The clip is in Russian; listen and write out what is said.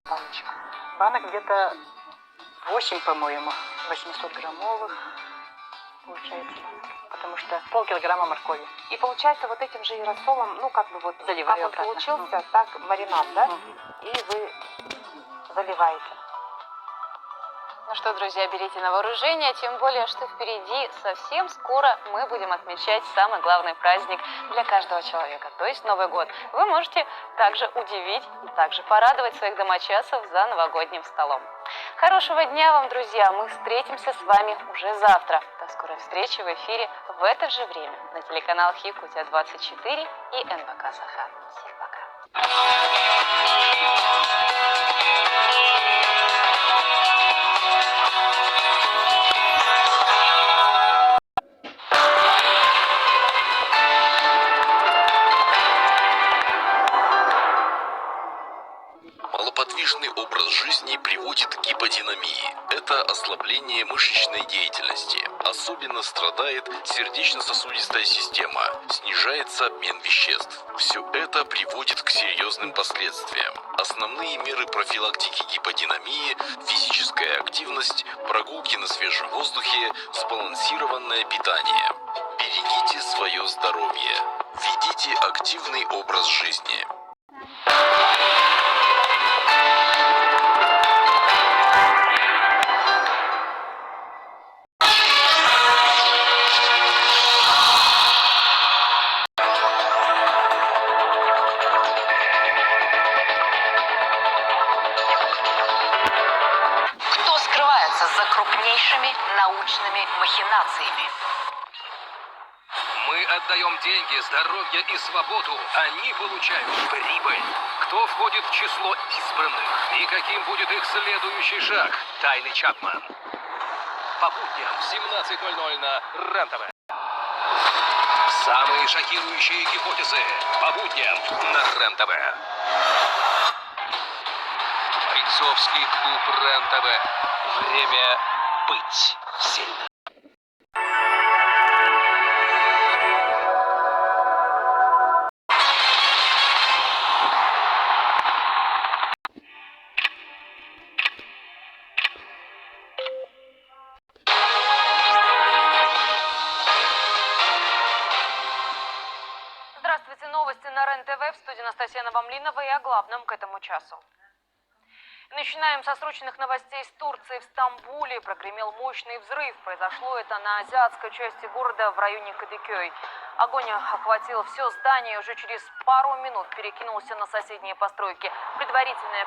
баночка. Банок где-то 8, по-моему, 800-граммовых получается. Потому что полкилограмма моркови. И получается вот этим же и рассолом, ну как бы вот Заливаю как он обратно. получился, так маринад, да? И вы заливаете. Ну что, друзья, берите на вооружение, тем более, что впереди совсем скоро мы будем отмечать самый главный праздник для каждого человека, то есть Новый год. Вы можете также удивить и также порадовать своих домочадцев за новогодним столом. Хорошего дня вам, друзья! Мы встретимся с вами уже завтра. До скорой встречи в эфире в это же время на телеканалах Якутия 24 и НВК Саха. Всем пока! Малоподвижный образ жизни приводит к гиподинамии. Это ослабление мышечной деятельности. Особенно страдает сердечно-сосудистая система, снижается обмен веществ. Все это приводит к серьезным последствиям. Основные меры профилактики гиподинамии – физическая активность, прогулки на свежем воздухе, сбалансированное питание. Берегите свое здоровье. Ведите активный образ жизни. Кто скрывается за крупнейшими научными махинациями? Мы отдаем деньги, здоровье и свободу. Они получают прибыль. Кто входит в число избранных? И каким будет их следующий шаг? Тайны Чапман. По будням в 17:00 на РЕН-ТВ. Самые шокирующие гипотезы. По будням на РЕН-ТВ. Бойцовский клуб РЕН-ТВ. Время быть сильным. Здравствуйте, новости на РЕН-ТВ, в студии Анастасия Новомлинова и о главном к этому часу. Начинаем со срочных новостей с Турции. В Стамбуле прогремел мощный взрыв. Произошло это на азиатской части города в районе Кадыкёй. Огонь охватил все здание и уже через пару минут перекинулся на соседние постройки. Предварительная